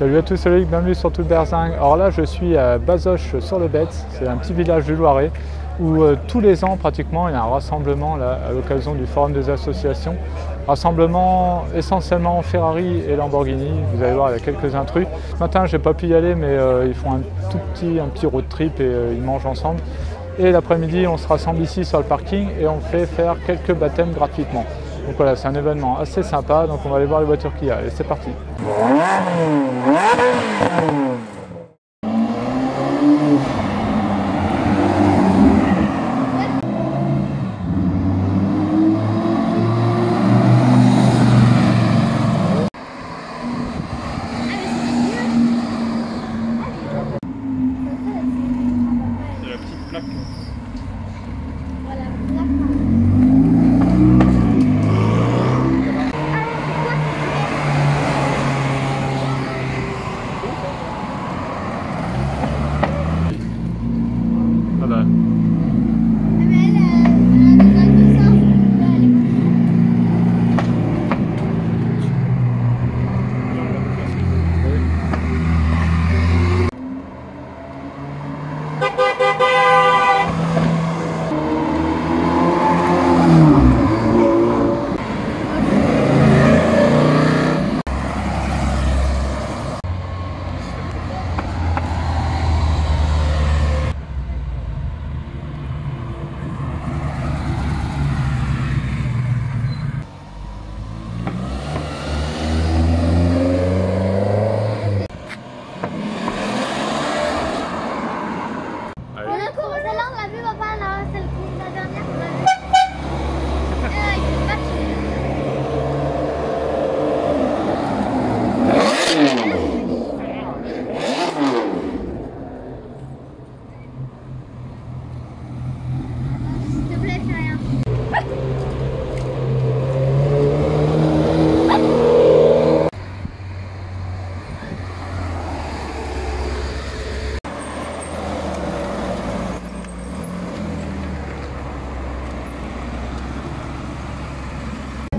Salut à tous, salut, bienvenue sur Tout Berzing. Alors là, je suis à Bazoches-sur-le-Betz, c'est un petit village du Loiret où tous les ans pratiquement il y a un rassemblement là, à l'occasion du Forum des associations. Rassemblement essentiellement Ferrari et Lamborghini, vous allez voir il y a quelques intrus. Ce matin j'ai pas pu y aller mais ils font un petit road trip et ils mangent ensemble. Et l'après-midi on se rassemble ici sur le parking et on fait faire quelques baptêmes gratuitement. Donc voilà, c'est un événement assez sympa, donc on va aller voir les voitures qu'il y a. Allez, c'est parti.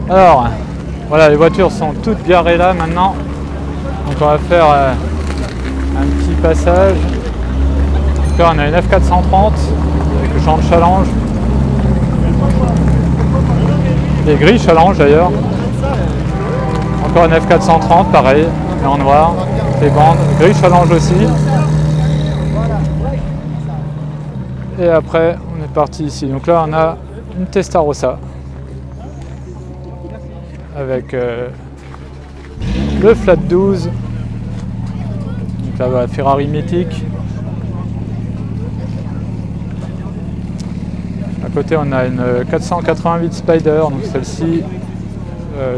Alors, voilà, les voitures sont toutes garées là maintenant. Donc on va faire un petit passage. Donc là on a une F430 avec le champ de challenge. Les grilles challenge d'ailleurs. Encore une F430, pareil, mais en noir. Les bandes, grilles challenge aussi. Et après on est parti ici. Donc là on a une Testarossa avec le flat 12, donc là la Ferrari mythique. À côté on a une 488 Spider, donc celle-ci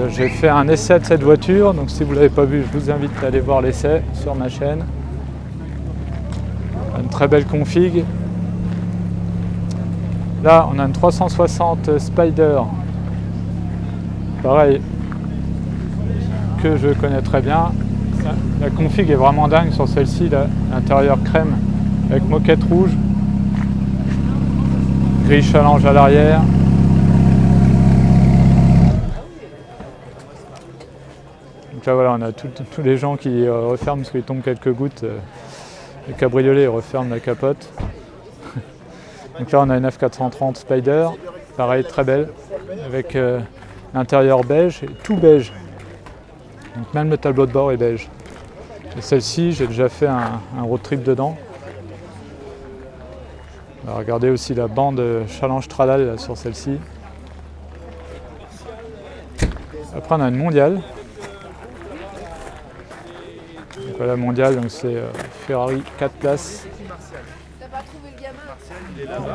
j'ai fait un essai de cette voiture, donc si vous ne l'avez pas vu je vous invite à aller voir l'essai sur ma chaîne. Une très belle config. Là on a une 360 Spider, pareil, que je connais très bien. La config est vraiment dingue sur celle-ci, l'intérieur crème avec moquette rouge, grille challenge à l'arrière. Donc là voilà, on a tous les gens qui referment parce qu'il tombe quelques gouttes. Le cabriolet referme la capote. Donc là on a une F430 Spider, pareil, très belle, avec l'intérieur beige, et tout beige. Donc même le tableau de bord est beige. Et celle-ci, j'ai déjà fait un road trip dedans. On va regarder aussi la bande challenge tralal là, sur celle-ci. Après on a une mondiale. Donc voilà, mondiale, donc c'est Ferrari 4 places.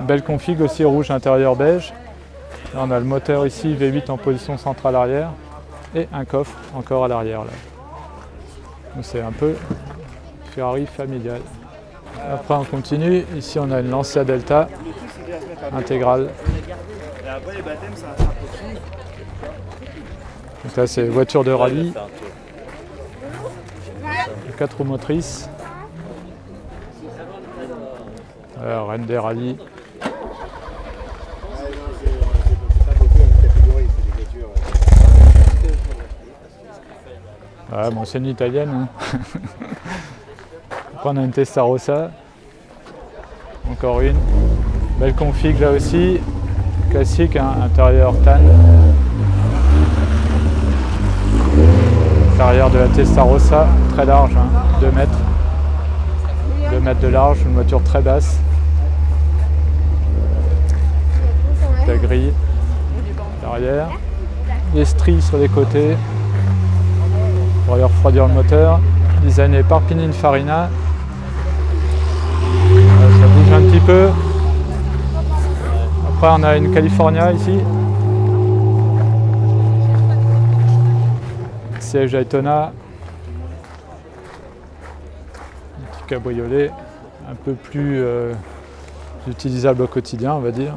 Une belle config aussi, rouge intérieur beige. Là on a le moteur ici V8 en position centrale arrière et un coffre encore à l'arrière là. Donc c'est un peu Ferrari familial. Après on continue, ici on a une Lancia Delta intégrale. Donc là c'est voiture de rallye, 4 roues motrices. Alors, reine des rallyes. Ouais, bon, c'est une italienne. Hein. Après on a une Testarossa. Encore une. Belle config là aussi. Classique, hein, intérieur tan. L'arrière de la Testarossa, très large, hein, 2 mètres. 2 mètres de large, une voiture très basse. La grille, l'arrière. Des stries sur les côtés pour aller refroidir le moteur. Designé par Pininfarina. Ça bouge un petit peu. Après on a une California ici. Siège Daytona. Un petit cabriolet un peu plus utilisable au quotidien, on va dire.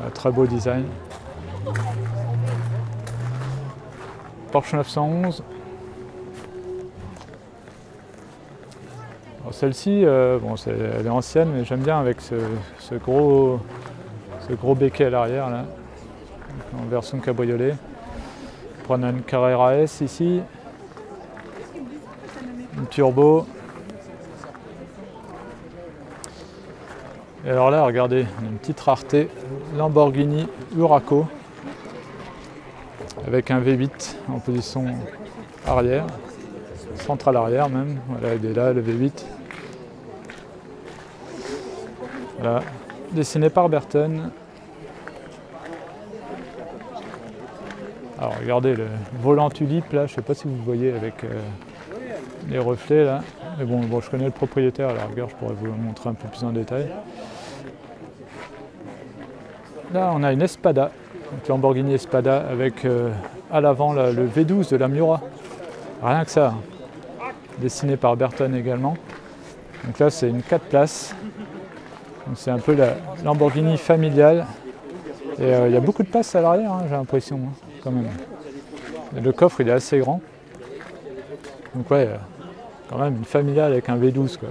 Un très beau design. Porsche 911. Celle-ci, bon, elle est ancienne, mais j'aime bien avec ce gros béquet à l'arrière, là, en version cabriolet. On a une Carrera S ici, une turbo. Et alors là, regardez, on a une petite rareté, Lamborghini Huraco, avec un V8 en position arrière, centrale arrière même. Voilà, il est là, le V8. Voilà, dessiné par Burton. Alors regardez le volant tulipe là, je ne sais pas si vous voyez avec les reflets là. Mais bon, je connais le propriétaire, à la rigueur je pourrais vous le montrer un peu plus en détail. Là on a une Espada, donc Lamborghini Espada avec à l'avant le V12 de la Miura. Rien que ça, hein. Dessiné par Burton également. Donc là c'est une 4 places. C'est un peu la Lamborghini familiale. Et il y a beaucoup de place à l'arrière, hein, j'ai l'impression, hein, quand même. Et le coffre il est assez grand. Donc ouais, quand même une familiale avec un V12 quoi.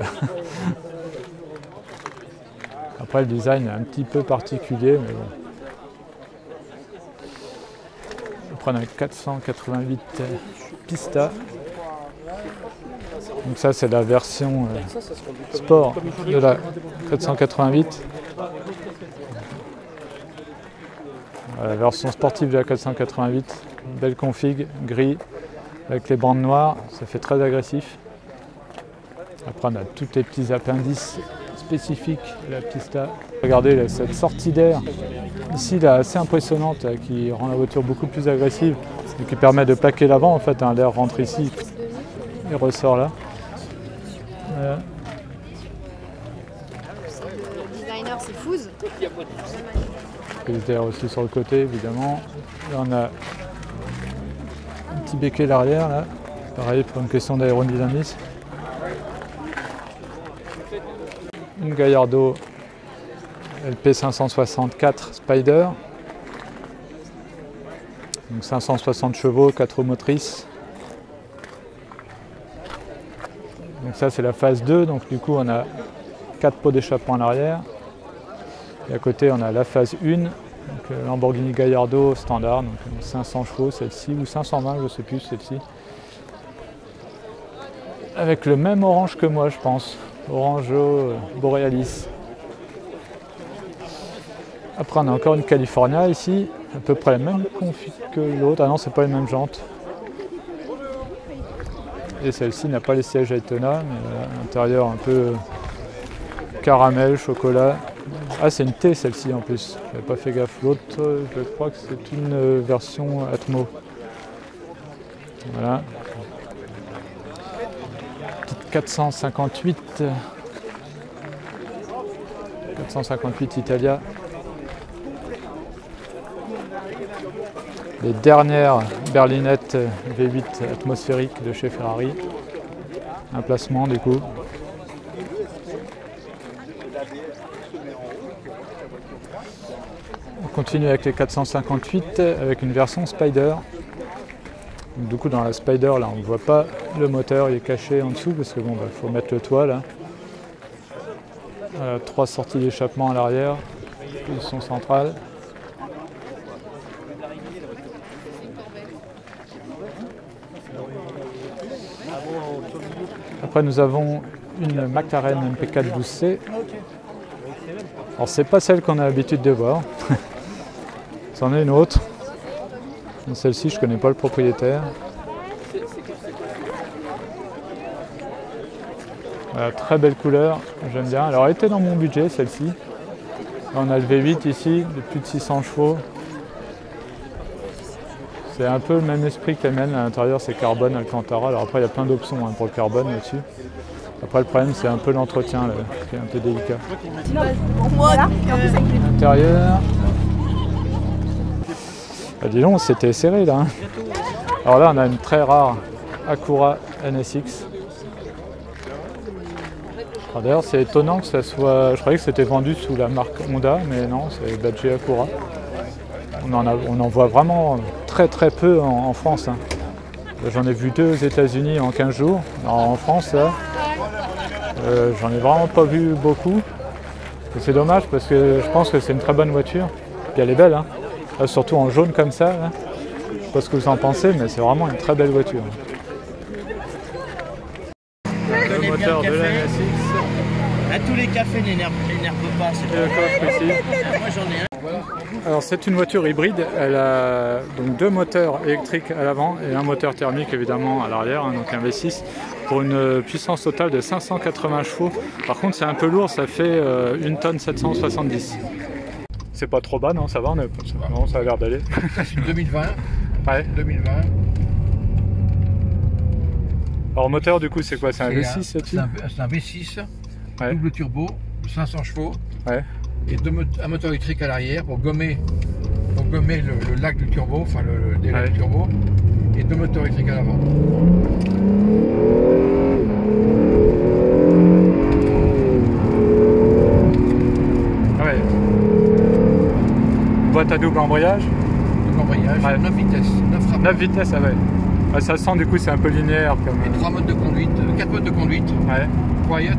Après le design est un petit peu particulier, mais bon. Après on a un 488 Pista. Donc ça c'est la version sport de la 488. La version sportive de la 488, belle config, gris, avec les bandes noires, ça fait très agressif. Après on a tous les petits appendices spécifiques de la Pista. Regardez là, cette sortie d'air, ici là, assez impressionnante, là, qui rend la voiture beaucoup plus agressive et qui permet de plaquer l'avant en fait, hein, l'air rentre ici et ressort là. Voilà. Le designer c'est Fouz. Prise d'air aussi sur le côté évidemment. Là on a un petit béquet l'arrière là, pareil pour une question d'aérodynamisme. Une Gallardo LP 564 Spider. Donc 560 chevaux, 4 roues motrices. Donc ça c'est la phase 2, donc du coup on a 4 pots d'échappement à l'arrière. Et à côté on a la phase 1, donc Lamborghini Gallardo standard, donc 500 chevaux celle-ci, ou 520 je ne sais plus celle-ci. Avec le même orange que moi je pense, Orangeau Borealis. Après on a encore une California ici, à peu près la même config que l'autre, ah non c'est pas les mêmes jantes. Et celle-ci n'a pas les sièges Daytona, mais l'intérieur un peu caramel, chocolat. Ah c'est une T celle-ci en plus, j'avais pas fait gaffe. L'autre je crois que c'est une version Atmo. Voilà. Petite 458 Italia. Les dernières berlinettes V8 atmosphériques de chez Ferrari. Un placement du coup. On continue avec les 458 avec une version Spider. Donc, du coup dans la Spider là on ne voit pas le moteur, il est caché en dessous parce que bon bah, faut mettre le toit là. 3 sorties d'échappement à l'arrière, position centrale. Après nous avons une McLaren MP4 12C. Alors c'est pas celle qu'on a l'habitude de voir. C'en est une autre. Celle-ci je connais pas le propriétaire. Voilà, très belle couleur, j'aime bien. Alors elle était dans mon budget celle-ci. On a le V8 ici, de plus de 600 chevaux. C'est un peu le même esprit que les miennes. À l'intérieur c'est carbone Alcantara. Alors après il y a plein d'options pour le carbone là-dessus. Après le problème c'est un peu l'entretien qui est un peu délicat. L'intérieur. Ah, dis donc, c'était serré là. Alors là on a une très rare Acura NSX. D'ailleurs c'est étonnant que ça soit. Je croyais que c'était vendu sous la marque Honda, mais non, c'est badgé Acura. On en voit vraiment très peu en France. J'en ai vu 2 aux États-Unis en 15 jours. Alors, en France, là, j'en ai vraiment pas vu beaucoup. C'est dommage parce que je pense que c'est une très bonne voiture. Puis elle est belle, là, surtout en jaune comme ça. Là. Je sais pas ce que vous en pensez, mais c'est vraiment une très belle voiture. Le moteur de la NSX. Là, tous les cafés n'énervent pas. Et le coffre ici. Moi j'en ai un. Alors c'est une voiture hybride, elle a donc 2 moteurs électriques à l'avant et un moteur thermique évidemment à l'arrière, donc un V6 pour une puissance totale de 580 chevaux. Par contre c'est un peu lourd, ça fait 1 tonne 770. C'est pas trop bas, non, ça va, non, ça a l'air d'aller. C'est une 2020. Ouais. 2020. Alors moteur du coup c'est quoi? C'est un V6 C'est un V6, ouais. Double turbo, 500 chevaux. Ouais. Et un moteur électrique à l'arrière pour gommer le lag du turbo, enfin le délai du turbo, et 2 moteurs électriques à l'avant. Ouais. Boîte à double embrayage. Double embrayage, ouais. 9 vitesses, 9 rapports. 9 vitesses, ah ouais. Ah, ça sent du coup c'est un peu linéaire comme. Et 3 modes de conduite, 4 modes de conduite. Ouais. Quiet,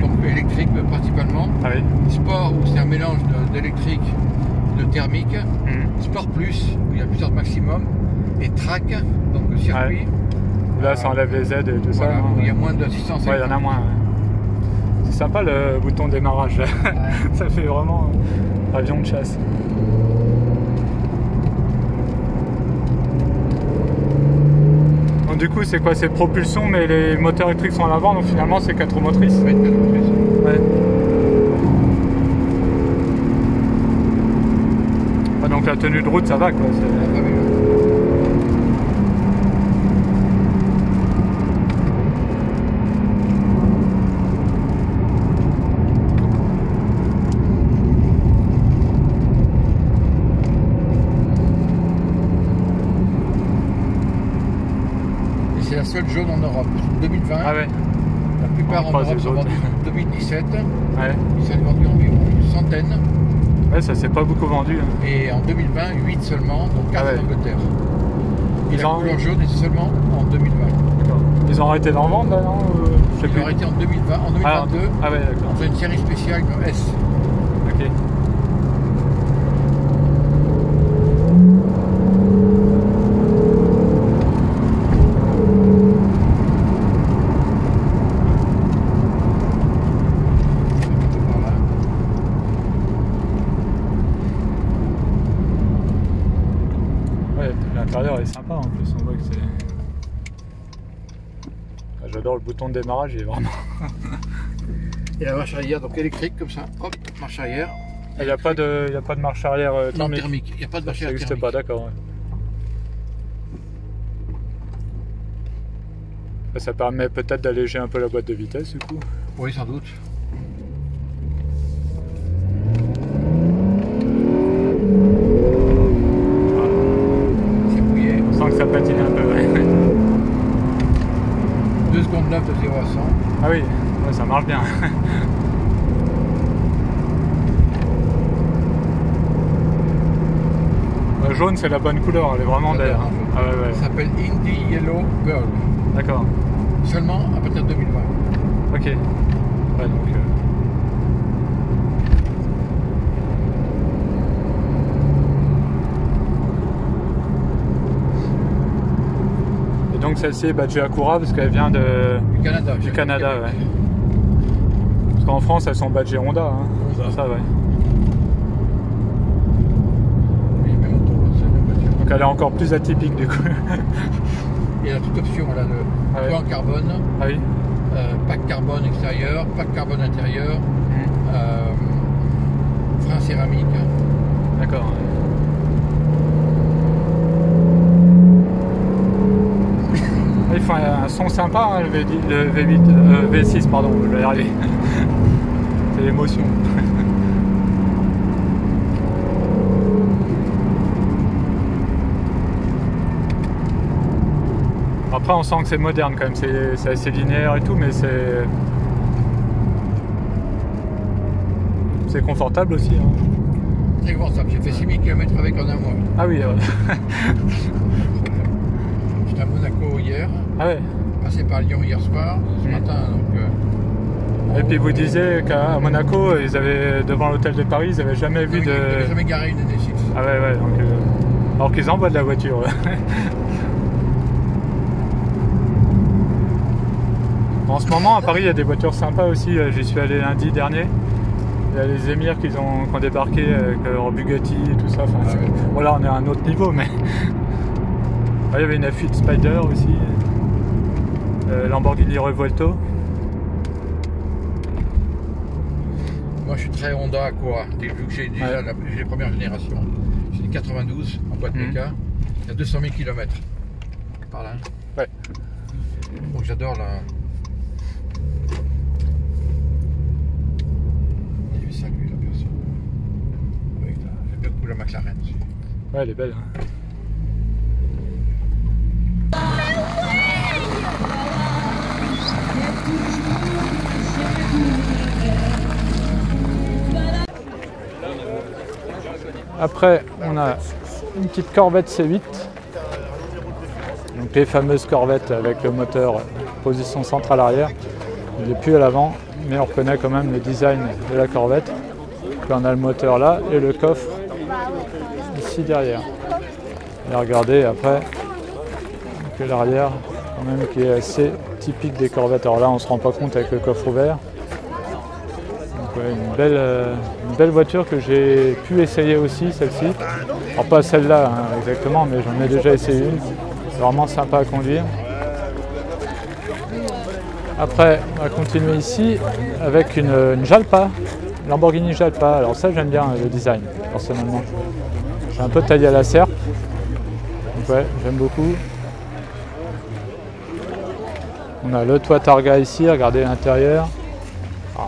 donc électrique principalement. Ah oui. Sport où c'est un mélange d'électrique et de thermique. Sport plus où il y a plusieurs maximum. Et track, donc le circuit. Ouais. Là ça enlève les aides et tout voilà, ça. Où il y a moins d'assistance. Ouais, il y en a moins. Ouais. C'est sympa le bouton démarrage. Ouais. Ça fait vraiment avion de chasse. Donc du coup c'est quoi? C'est propulsion mais les moteurs électriques sont à l'avant donc finalement c'est 4 roues motrices. Ouais, 4 roues motrices. Ouais. Ah, donc la tenue de route ça va quoi. C'est la seule jaune en Europe. 2020. Ah ouais. La plupart en Europe sont vendus en 2017. Ouais. Ils sont vendus environ une centaine. Ouais, ça s'est pas beaucoup vendu. Et en 2020, 8 seulement, donc 4 en Angleterre. Et la couleur jaune est seulement en 2020. D'accord. Ils ont arrêté d'en vendre là, non? Ils ont arrêté en 2020. En 2022, ah ouais, d'accord. on fait une série spéciale de S. Ok. L'intérieur est sympa en plus, on voit que c'est. J'adore le bouton de démarrage, il est vraiment. Et la marche arrière, donc électrique comme ça, hop, marche arrière. Il n'y a pas de marche arrière thermique. Non, thermique, il n'y a pas de marche arrière thermique. Ça n'existe pas, d'accord. Ouais. Ça permet peut-être d'alléger un peu la boîte de vitesse du coup. Oui, sans doute. Que ça patine un peu. 2 secondes 9 de 0 à 100. Ah oui, ouais, ça marche bien. Le jaune c'est la bonne couleur, elle est vraiment belle. Ah ouais, ouais. Ça s'appelle Indy Yellow Gold. D'accord. Seulement à partir de 2020. Ok. Ouais, donc, donc celle-ci est badgée Acura parce qu'elle vient Du Canada. du Canada. Ouais. Parce qu'en France, elles sont badgées Honda. Hein. Honda. Ça, ouais. Oui, même auto, c'est la même voiture. Donc elle est encore plus atypique du coup. Et elle a toute option, elle a le toit en carbone, Ah oui. pack carbone extérieur, pack carbone intérieur, frein céramique. D'accord. Ils font un son sympa, hein, le V8, V6, pardon, je vais y arriver. C'est l'émotion. Après, on sent que c'est moderne quand même, c'est assez linéaire et tout, mais c'est confortable aussi. Hein. Très confortable, j'ai fait 6000 km avec en un mois. Ah oui, J'étais à Monaco hier, ah ouais. passé par Lyon hier soir, ce matin. Donc, Et puis vous disiez qu'à Monaco, ils avaient, devant l'hôtel de Paris, ils n'avaient jamais vu non, de... Ils n'avaient jamais garé une NSX. Ah ouais, donc... alors qu'ils envoient de la voiture. En ce moment, à Paris, il y a des voitures sympas aussi. J'y suis allé lundi dernier. Il y a les émirs qui ont débarqué avec leur Bugatti et tout ça. Enfin, ouais. Bon, là, on est à un autre niveau, mais... Il y avait une F8 Spider aussi. Lamborghini Revuelto. Moi, je suis très Honda Acura, vu que j'ai déjà les premières générations. J'ai une 92 en boîte méca, il y a 200 000 km par là. Ouais. Donc j'adore la... J'ai ça lui, la personne. J'aime beaucoup la McLaren aussi. Ouais, elle est belle. Hein. Après, on a une petite Corvette C8. Donc les fameuses Corvettes avec le moteur position centrale arrière. Il n'est plus à l'avant, mais on reconnaît quand même le design de la Corvette. Puis on a le moteur là et le coffre ici derrière. Et regardez après que l'arrière, quand même, qui est assez typique des Corvettes. Alors là, on ne se rend pas compte avec le coffre ouvert. Donc, ouais, une belle voiture que j'ai pu essayer aussi, celle-ci. Alors pas celle-là hein, exactement, mais j'en ai déjà essayé une. C'est vraiment sympa à conduire. Après, on va continuer ici avec une Jalpa, Lamborghini Jalpa. Alors ça, j'aime bien le design, personnellement. C'est un peu taillé à la serpe. Donc ouais, j'aime beaucoup. On a le toit Targa ici, regardez l'intérieur.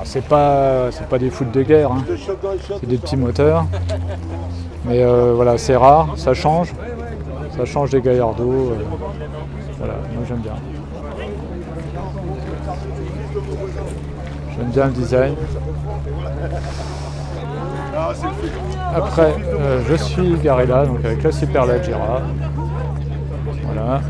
C'est pas des foudres de guerre, hein. C'est des petits moteurs. Mais voilà, c'est rare, ça change des gaillardeaux. Voilà, moi j'aime bien. J'aime bien le design. Après, je suis garé là, donc avec la Superleggera. Voilà.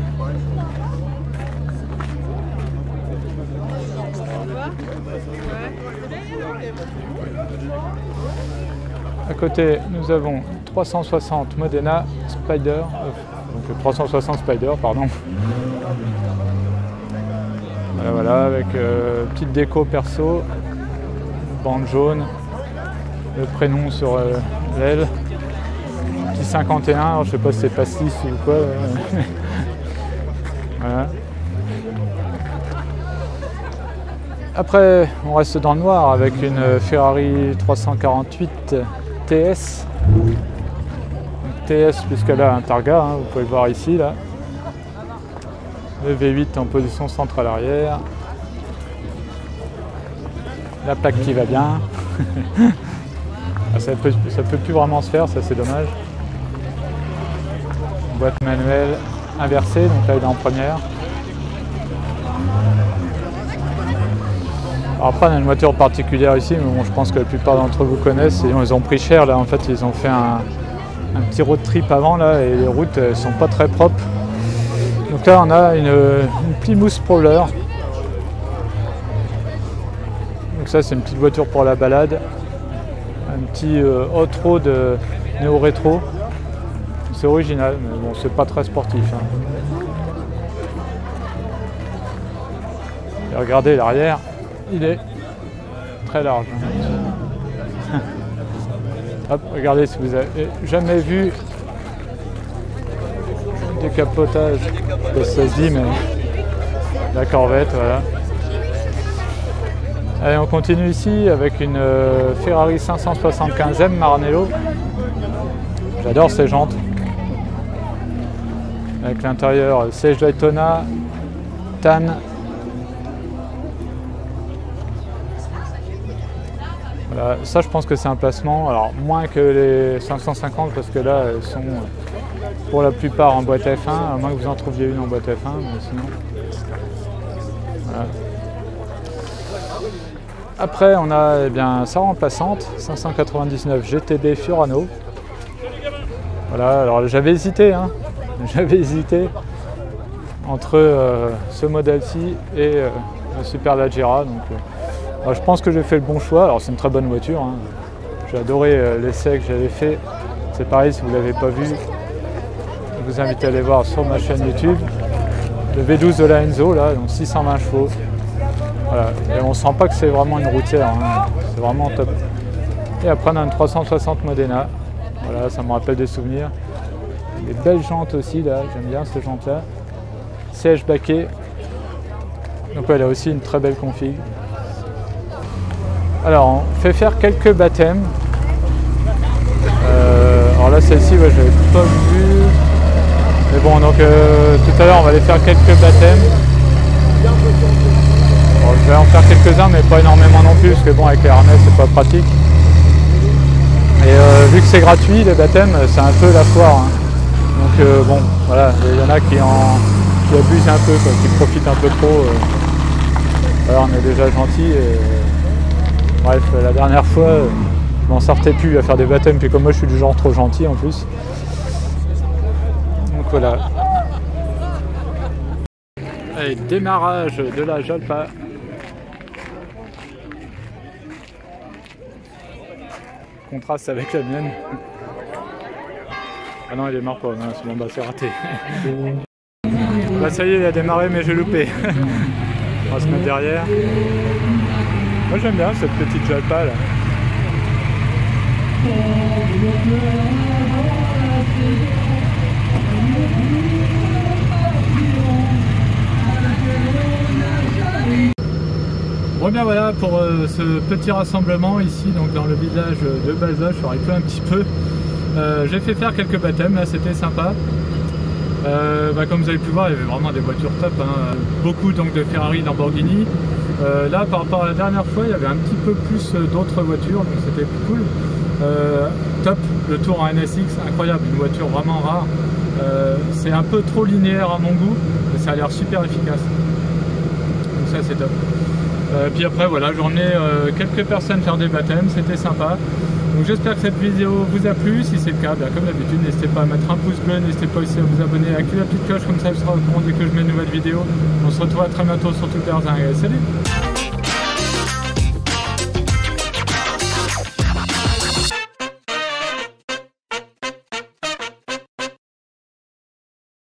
À côté, nous avons 360 Modena Spider, donc 360 Spider, pardon. Voilà, avec petite déco perso, bande jaune, le prénom sur l'aile, petit 51, alors je sais pas si c'est pastis ou quoi. Voilà. Après, on reste dans le noir avec une Ferrari 348 TS. TS puisqu'elle a un Targa, hein, vous pouvez le voir ici là. Le V8 en position centrale arrière. La plaque qui va bien. Ça peut plus vraiment se faire, ça c'est dommage. Boîte manuelle inversée, donc là il est en première. Alors après on a une voiture particulière ici, mais bon, je pense que la plupart d'entre vous connaissent. Ils ont pris cher là, en fait ils ont fait un petit road trip avant là et les routes elles sont pas très propres. Donc là on a une Plymouth Prowler. Donc ça c'est une petite voiture pour la balade. Un petit off-road néo-rétro. C'est original, mais bon c'est pas très sportif. Hein. Et regardez l'arrière, il est très large. Hop, regardez si vous avez jamais vu un décapotage de ceci, mais la Corvette, voilà. Allez, on continue ici avec une Ferrari 575M Maranello. J'adore ces jantes. Avec l'intérieur siège Daytona, tan. Voilà, ça je pense que c'est un placement, alors moins que les 550 parce que là elles sont pour la plupart en boîte F1, à moins que vous en trouviez une en boîte F1, mais sinon. Voilà. Après on a bien sa remplaçante, 599 GTB Fiorano. Voilà, alors j'avais hésité, entre ce modèle-ci et le Superleggera. Donc, je pense que j'ai fait le bon choix. Alors c'est une très bonne voiture. Hein. J'ai adoré l'essai que j'avais fait. C'est pareil, si vous ne l'avez pas vu, je vous invite à aller voir sur ma chaîne YouTube. Le V12 de la Enzo, là, donc 620 chevaux. Voilà. Et on ne sent pas que c'est vraiment une routière. Hein. C'est vraiment top. Et après on a une 360 Modena. Voilà, ça me rappelle des souvenirs. Des belles jantes aussi, là, j'aime bien ces jantes-là. Siège baquet. Donc elle a aussi une très belle config. Alors, on fait faire quelques baptêmes. Alors là, celle-ci, ouais, je l'avais pas vue. Mais bon, donc tout à l'heure, on va aller faire quelques baptêmes. Bon, je vais en faire quelques-uns, mais pas énormément non plus, parce que bon, avec les harnais, c'est pas pratique. Et vu que c'est gratuit, les baptêmes, c'est un peu la foire. Hein. Donc bon, voilà, il y en a qui abusent un peu, quoi, qui profitent un peu trop. Alors on est déjà gentil. Bref, la dernière fois, je m'en sortais plus à faire des baptêmes, puis comme moi je suis du genre trop gentil en plus. Donc voilà. Allez, démarrage de la Jalpa. Contraste avec la mienne. Ah non, il est mort pas, c'est bon, bah c'est raté. Bah ça y est, il a démarré, mais j'ai loupé. On va se mettre derrière. Moi j'aime bien cette petite Jalpa là. Bon bien voilà pour ce petit rassemblement ici donc dans le village de Bazoches. J'aurais plu un petit peu. J'ai fait faire quelques baptêmes, là c'était sympa. Comme vous avez pu voir, il y avait vraiment des voitures top, hein. Beaucoup donc de Ferrari, Lamborghini. Là par rapport à la dernière fois, il y avait un petit peu plus d'autres voitures, donc c'était cool. Top, le Tour en NSX, incroyable, une voiture vraiment rare. C'est un peu trop linéaire à mon goût, mais ça a l'air super efficace. Donc ça c'est top. Puis après voilà, j'ai emmené quelques personnes faire des baptêmes, c'était sympa. Donc j'espère que cette vidéo vous a plu. Si c'est le cas, bien comme d'habitude, n'hésitez pas à mettre un pouce bleu, n'hésitez pas aussi à vous abonner, à activer la petite cloche, comme ça vous serez au courant dès que je mets une nouvelle vidéo. On se retrouve à très bientôt sur Twitter. Salut!